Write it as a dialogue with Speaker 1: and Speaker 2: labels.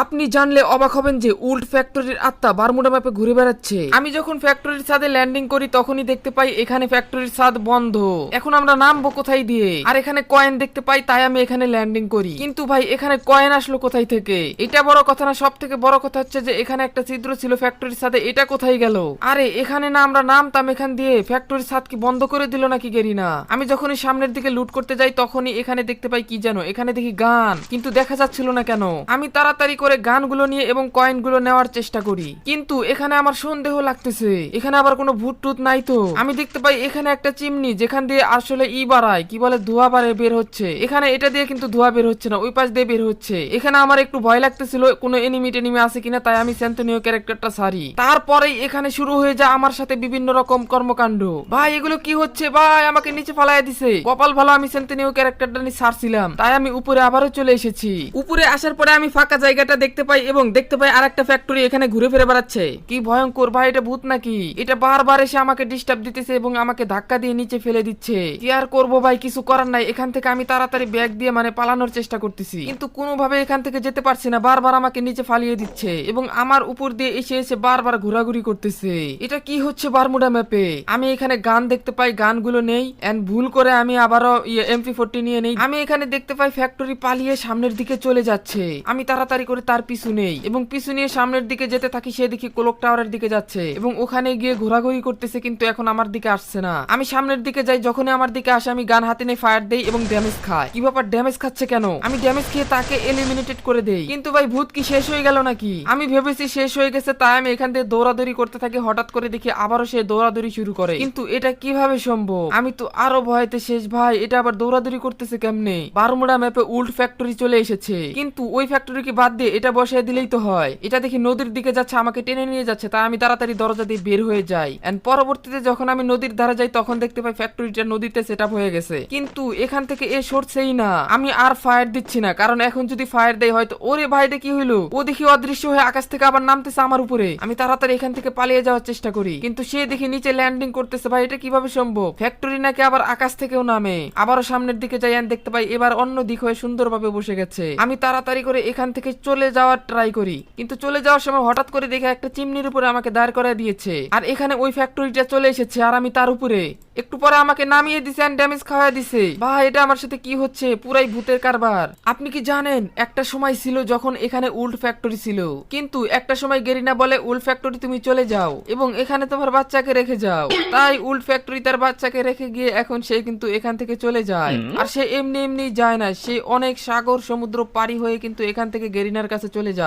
Speaker 1: আপনি জানলে অবাক হবেন যে উল্ট ফ্যাক্টরির আত্মা বারমুডা ম্যাপে ঘুরে বেড়াচ্ছে। আমি যখন ফ্যাক্টরির ছাদে ল্যান্ডিং করি তখনই দেখতে পাই এখানে ফ্যাক্টরির ছাদ বন্ধ। এখন আমরা নামবো কোথায় দিয়ে? আর এখানে কয়েন দেখতে পাই, তাই আমি এখানে ল্যান্ডিং করি। কিন্তু ভাই এখানে কয়েন আসলো কোথায় থেকে? এটা বড় কথা না, সব থেকে বড় কথা হচ্ছে যে এখানে একটা ছিদ্র ছিল ফ্যাক্টরির ছাদে, এটা কোথায় গেল? আরে এখানে না আমরা নামতাম এখান দিয়ে, ফ্যাক্টরির ছাদ কি বন্ধ করে দিল নাকি গেরিনা? আমি যখনই সামনের দিকে লুট করতে যাই তখনই এখানে দেখতে পাই কি যেন, এখানে দেখি গান, কিন্তু দেখা যাচ্ছিল না কেন। আমি তাড়াতাড়ি করে গানগুলো নিয়ে এবং কয়েনগুলো নেওয়ার চেষ্টা করি, কিন্তু এখানে আমার সন্দেহ লাগতেছে। এখানে আবার কোনো ভূত টুত নাই তো? আমি দেখতে পাই এখানে একটা চিমনি, যেখান দিয়ে আসলে বাড়ায়, কি বলে ধোঁয়া বাড়ে বের হচ্ছে। এখানে এটা দিয়ে কিন্তু ধোঁয়া বের হচ্ছে না, ওই পাশ দিয়ে বের হচ্ছে। এখানে আমার একটু ভয় লাগতেছিল কোনো এনিমি টেনিমি আছে কিনা, তাই আমি স্যান্তনীয় ক্যারেক্টারটা সারি। তারপরেই এখানে শুরু হয়ে যায় আমার সাথে বিভিন্ন রকম কর্মকাণ্ড। ভাই এগুলো কি হচ্ছে ভাই? আমাকে নিচে ফালাইয়া দিছে। কপাল ভালো আমি স্যান্তনীয় ক্যারেক্টারটা নিয়ে সারছিলাম, তাই আমি উপরে আবারও চলে এসেছি। উপরে আসার পরে আমি ফাঁকা জায়গাটা দেখতে পাই এবং দেখতে পাই আরেকটা ফ্যাক্টরি এখানে ঘুরে ফিরে বেড়াচ্ছে। কি ভয়ঙ্কর ভাই, এটা ভূত নাকি? এটা বারবার এসে আমাকে ডিস্টার্ব দিতেছে এবং আমাকে ধাক্কা দিয়ে নিচে ফেলে দিচ্ছে। কি আর করবো ভাই, কিছু করার নাই। এখান থেকে আমি তাড়াতাড়ি ব্যাগ দিয়ে পালানোর চেষ্টা করতেছি, কিন্তু কোনোভাবে এখান থেকে যেতে পারছি না। বারবার আমাকে নিচে ফালিয়ে দিচ্ছে এবং আমার উপর দিয়ে এসে এসে বারবার ঘোরাঘুরি করতেছে। এটা কি হচ্ছে বারমুডা ম্যাপে? আমি এখানে গান দেখতে পাই, গানগুলো নেই, এন্ড ভুল করে আমি আবারও MP40 নিয়ে নেই। আমি এখানে দেখতে পাই ফ্যাক্টরি পালিয়ে সামনের দিকে চলে যাচ্ছে। আমি তাড়াতাড়ি করে তার পিছু নেই এবং পিছু নিয়ে সামনের দিকে যেতে থাকি। সে দেখি ক্লক টাওয়ারের দিকে যাচ্ছে এবং ওখানে গিয়ে ঘোরাঘুরি করতেছে, কিন্তু এখন আমার দিকে আসছে না। আমি সামনের দিকে যাই, যখনই আমার দিকে আসে আমি গান হাতে নিয়ে ফায়ার দেই এবং ড্যামেজ খায়। কি ব্যাপার, ড্যামেজ খাচ্ছে কেন? আমি ড্যামেজ খেয়ে তাকে এলিমিনেটেড করে দেই, কিন্তু ভাই ভূত কি শেষ হয়ে গেল নাকি? আমি ভেবেছি শেষ হয়ে গেছে, তাই আমি এখান থেকে দৌড়াদৌড়ি করতে থাকি। হঠাৎ করে দেখি আবারও সে দৌড়াদৌড়ি শুরু করে, কিন্তু এটা কিভাবে সম্ভব? আমি তো আরো ভয়তে শেষ ভাই, এটা আবার দৌড়াদৌড়ি করতেছে কেমনে? বারমুডা ম্যাপে উল্ট ফ্যাক্টরি চলে এসেছে, কিন্তু ওই ফ্যাক্টরিকে বাদ দিয়ে এটা বসায় দিলেই তো হয়। এটা দেখি নদীর দিকে যাচ্ছে, আমাকে টেনে নিয়ে যাচ্ছে, তাই আমি তাড়াতাড়ি দরজা দিয়ে বের হয়ে যাই। এন্ড পরবর্তীতে যখন আমি নদীর ধারে যাই তখন দেখতে পাই ফ্যাক্টরিটা নদীতে সেটআপ হয়ে গেছে, কিন্তু এখান থেকে এ সরছেই না। আমি আর ফায়ার দিচ্ছি না, কারণ এখন যদি ফায়ার দেয় হয়তো ওরে ভাই কি হইলো, ও দেখি অদৃশ্য হয়ে আকাশ থেকে আবার নামতেছে আমার উপরে। আমি তাড়াতাড়ি এখান থেকে পালিয়ে যাওয়ার চেষ্টা করি, কিন্তু সে দেখি নিচে ল্যান্ডিং করতেছে। ভাই এটা কিভাবে সম্ভব? ফ্যাক্টরি নাকি আবার আকাশ থেকেও নামে? আবারও সামনের দিকে যাই এন্ড দেখতে পাই এবার অন্য দিক হয়ে সুন্দরভাবে বসে গেছে। আমি তাড়াতাড়ি করে এখান থেকে চলে যাওয়ার ট্রাই করি, কিন্তু চলে যাওয়ার সময় হঠাৎ করে দেখে একটা চিমনির উপরে আমাকে দাঁড় করায় দিয়েছে, আর এখানে ওই ফ্যাক্টরিটা চলে এসেছে আর আমি তার উপরে। একটু পরে আমাকে নামিয়ে দিছে এন্ড ড্যামেজ খাওয়া দিছে। ভাই এটা আমার সাথে কি হচ্ছে? পুরাই ভূতের কারবার। আপনি কি জানেন একটা সময় ছিল যখন এখানে উল্ট ফ্যাক্টরি ছিল, কিন্তু একটা সময় গেরিনা বলে উল্ট ফ্যাক্টরি তুমি চলে যাও এবং এখানে তোমার বাচ্চাকে রেখে যাও। তাই উল্ট ফ্যাক্টরি তার বাচ্চাকে রেখে গিয়ে এখন সে কিন্তু এখান থেকে চলে যায়। আর সে এমনি এমনি যায় না, সে অনেক সাগর সমুদ্র পাড়ি হয়ে কিন্তু এখান থেকে গেরিনার কাছে চলে যায়।